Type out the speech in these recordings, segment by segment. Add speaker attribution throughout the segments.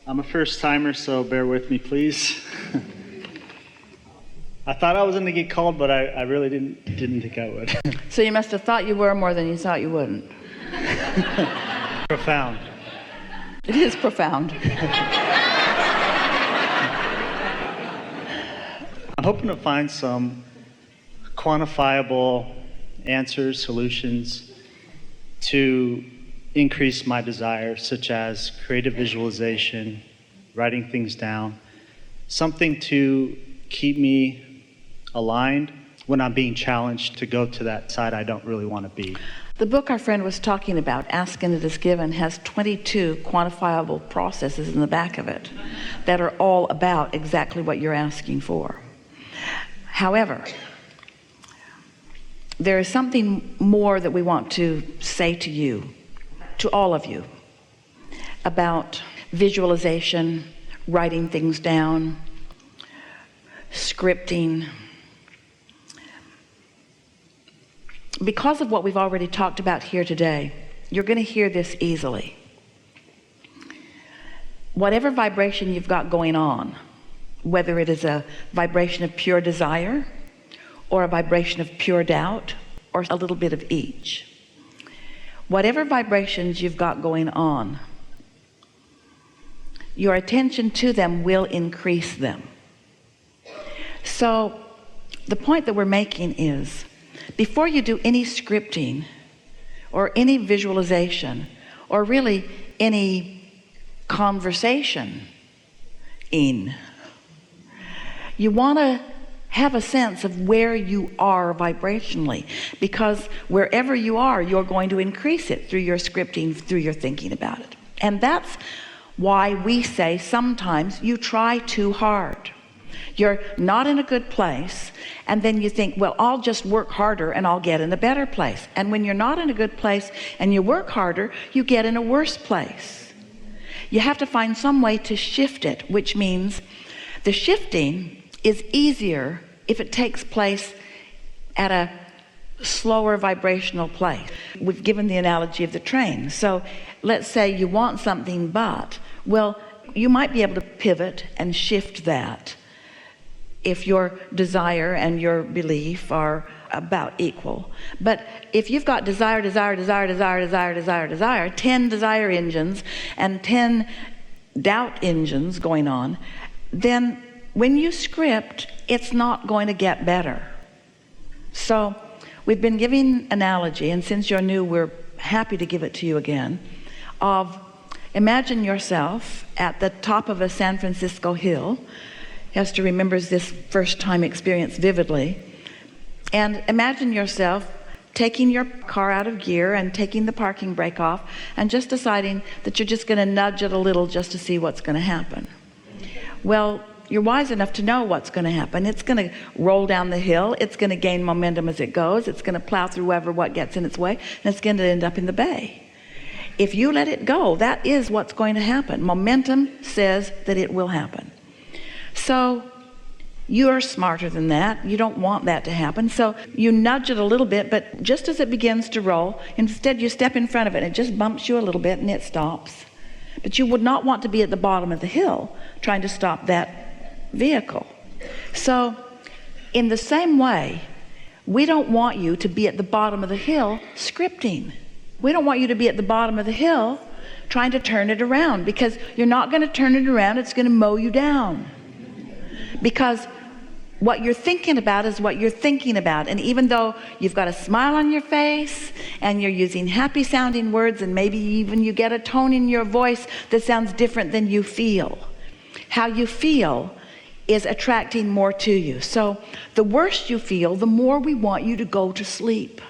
Speaker 1: I'm a first-timer, so bear with me, please. I thought I was going to get called, but I really didn't think I would.
Speaker 2: So you must have thought you were more than you thought you wouldn't.
Speaker 1: Profound.
Speaker 2: It is profound.
Speaker 1: I'm hoping to find some quantifiable answers, solutions to increase my desires, such as creative visualization, writing things down, something to keep me aligned when I'm being challenged to go to that side I don't really want to be.
Speaker 2: The book our friend was talking about, Ask and It Is Given, has 22 quantifiable processes in the back of it that are all about exactly what you're asking for. However, there is something more that we want to say to you, to all of you, about visualization, writing things down, scripting. Because of what we've already talked about here today, you're going to hear this easily. Whatever vibration you've got going on, whether it is a vibration of pure desire or a vibration of pure doubt or a little bit of each, whatever vibrations you've got going on, your attention to them will increase them. So the point that we're making is, before you do any scripting or any visualization or really any conversation you want to have a sense of where you are vibrationally, because wherever you are, you're going to increase it through your scripting, through your thinking about it. And that's why we say sometimes you try too hard. You're not in a good place, and then you think, well, I'll just work harder and I'll get in a better place. And when you're not in a good place and you work harder, you get in a worse place. You have to find some way to shift it, which means the shifting is easier if it takes place at a slower vibrational place. We've given the analogy of the train. So let's say you want something, but, well, you might be able to pivot and shift that if your desire and your belief are about equal. But if you've got desire, 10 desire engines and 10 doubt engines going on, then when you script, it's not going to get better. So we've been giving analogy, and since you're new, we're happy to give it to you again, of imagine yourself at the top of a San Francisco hill. Esther remembers this first time experience vividly. And imagine yourself taking your car out of gear and taking the parking brake off and just deciding that you're just going to nudge it a little just to see what's going to happen. Well, you're wise enough to know what's going to happen. It's going to roll down the hill. It's going to gain momentum as it goes. It's going to plow through what gets in its way, and it's going to end up in the bay. If you let it go, that is what's going to happen. Momentum says that it will happen. So you're smarter than that. You don't want that to happen. So you nudge it a little bit, but just as it begins to roll, instead you step in front of it and it just bumps you a little bit and it stops. But you would not want to be at the bottom of the hill trying to stop that vehicle. So in the same way, we don't want you to be at the bottom of the hill scripting. We don't want you to be at the bottom of the hill trying to turn it around, because you're not going to turn it around. It's going to mow you down. Because what you're thinking about is what you're thinking about. And even though you've got a smile on your face and you're using happy sounding words, and maybe even you get a tone in your voice that sounds different than you feel, how you feel is attracting more to you. So the worse you feel, the more we want you to go to sleep.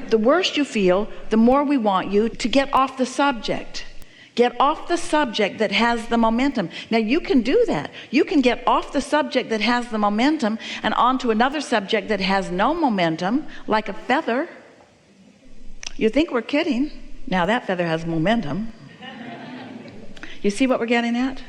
Speaker 2: The worse you feel, the more we want you to get off the subject. Get off the subject that has the momentum. Now you can do that. You can get off the subject that has the momentum and onto another subject that has no momentum, like a feather. You think we're kidding. Now that feather has momentum. You see what we're getting at?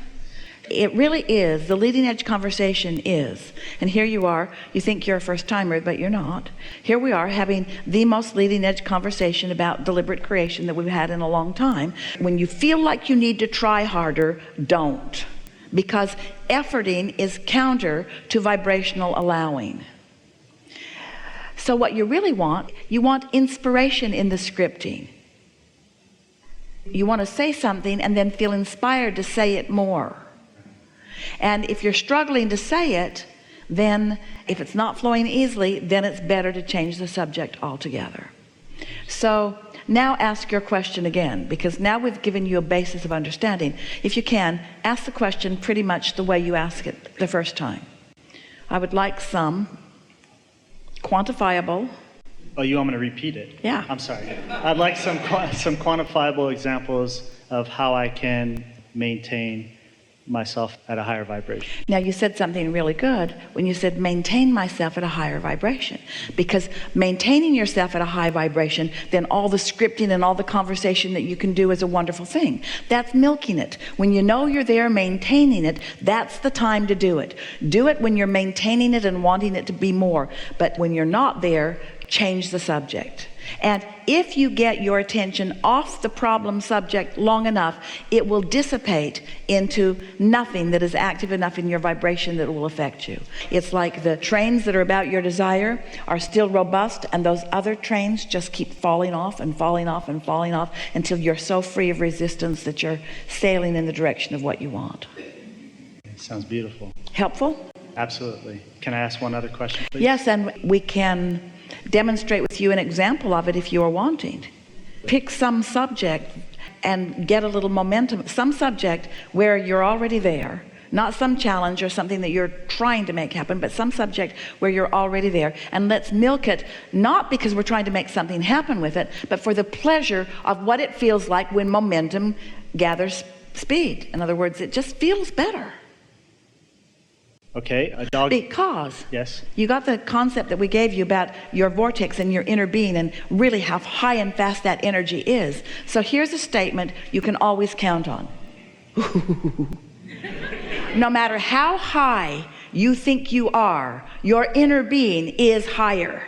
Speaker 2: It really is. The leading edge conversation is. And here you are. You think you're a first timer, but you're not. Here we are having the most leading edge conversation about deliberate creation that we've had in a long time. When you feel like you need to try harder, don't. Because efforting is counter to vibrational allowing. So what you really want, you want inspiration in the scripting. You want to say something and then feel inspired to say it more. And if you're struggling to say it, then if it's not flowing easily, then it's better to change the subject altogether. So now ask your question again, because now we've given you a basis of understanding. If you can, ask the question pretty much the way you asked it the first time. I would like some quantifiable.
Speaker 1: Oh, you want me to repeat it?
Speaker 2: Yeah.
Speaker 1: I'm sorry. I'd like some quantifiable examples of how I can maintain myself at a higher vibration.
Speaker 2: Now you said something really good when you said maintain myself at a higher vibration, because maintaining yourself at a high vibration, then all the scripting and all the conversation that you can do is a wonderful thing. That's milking it. When you know you're there maintaining it, that's the time to do it. Do it when you're maintaining it and wanting it to be more. But when you're not there, change the subject. And if you get your attention off the problem subject long enough, it will dissipate into nothing that is active enough in your vibration that will affect you. It's like the trains that are about your desire are still robust, and those other trains just keep falling off and falling off and falling off until you're so free of resistance that you're sailing in the direction of what you want.
Speaker 1: Sounds beautiful.
Speaker 2: Helpful?
Speaker 1: Absolutely. Can I ask one other question, please?
Speaker 2: Yes, and we can demonstrate with you an example of it if you are wanting. Pick some subject and get a little momentum. Some subject where you're already there. Not some challenge or something that you're trying to make happen, but some subject where you're already there. And let's milk it, not because we're trying to make something happen with it, but for the pleasure of what it feels like when momentum gathers speed. In other words, it just feels better.
Speaker 1: Okay, a dog.
Speaker 2: Because
Speaker 1: yes,
Speaker 2: you got the concept that we gave you about your vortex and your inner being and really how high and fast that energy is. So here's a statement you can always count on. No matter how high you think you are, your inner being is higher.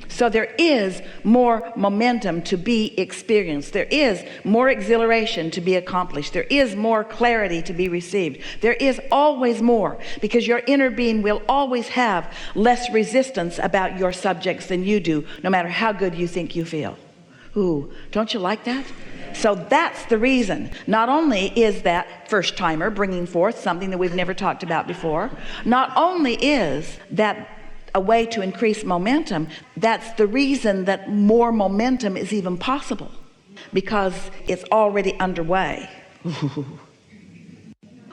Speaker 2: So there is more momentum to be experienced. There is more exhilaration to be accomplished. There is more clarity to be received. There is always more, because your inner being will always have less resistance about your subjects than you do, no matter how good you think you feel. Ooh, don't you like that? So that's the reason. Not only is that first timer bringing forth something that we've never talked about before, not only is that a way to increase momentum, that's the reason that more momentum is even possible, because it's already underway.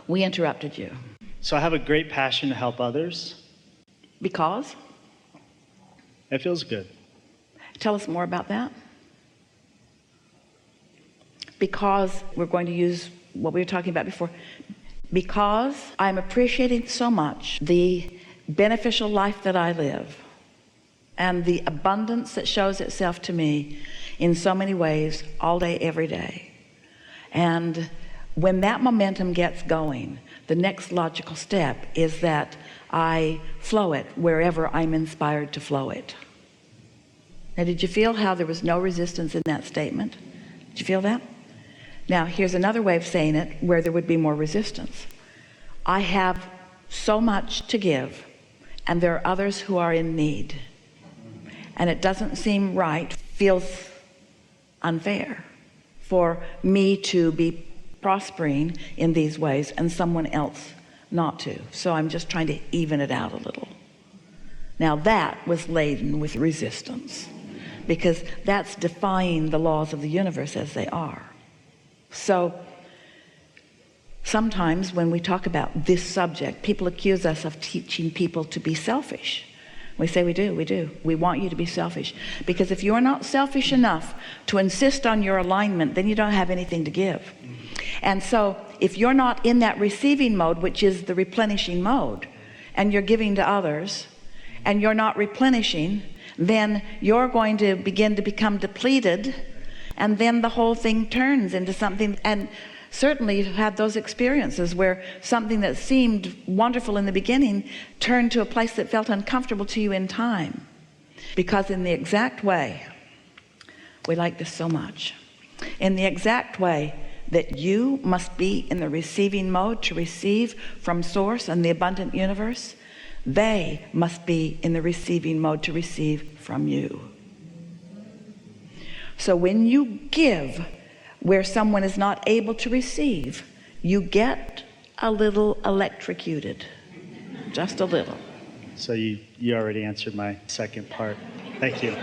Speaker 2: We interrupted you.
Speaker 1: So I have a great passion to help others.
Speaker 2: Because?
Speaker 1: It feels good.
Speaker 2: Tell us more about that. Because we're going to use what we were talking about before. Because I'm appreciating so much the beneficial life that I live and the abundance that shows itself to me in so many ways all day, every day. And when that momentum gets going, the next logical step is that I flow it wherever I'm inspired to flow it. Now, did you feel how there was no resistance in that statement? Did you feel that? Now, here's another way of saying it where there would be more resistance. I have so much to give, and there are others who are in need. And it doesn't seem right, feels unfair for me to be prospering in these ways and someone else not to. So I'm just trying to even it out a little. Now that was laden with resistance, because that's defying the laws of the universe as they are. So sometimes when we talk about this subject, people accuse us of teaching people to be selfish. We say we do. We want you to be selfish. Because if you're not selfish enough to insist on your alignment, then you don't have anything to give. And so if you're not in that receiving mode, which is the replenishing mode, and you're giving to others, and you're not replenishing, then you're going to begin to become depleted, and then the whole thing turns into something. And Certainly you've had those experiences where something that seemed wonderful in the beginning turned to a place that felt uncomfortable to you in time. Because in the exact way, we like this so much, in the exact way that you must be in the receiving mode to receive from Source and the abundant universe, they must be in the receiving mode to receive from you. So when you give where someone is not able to receive, you get a little electrocuted, just a little.
Speaker 1: So you already answered my second part. Thank you.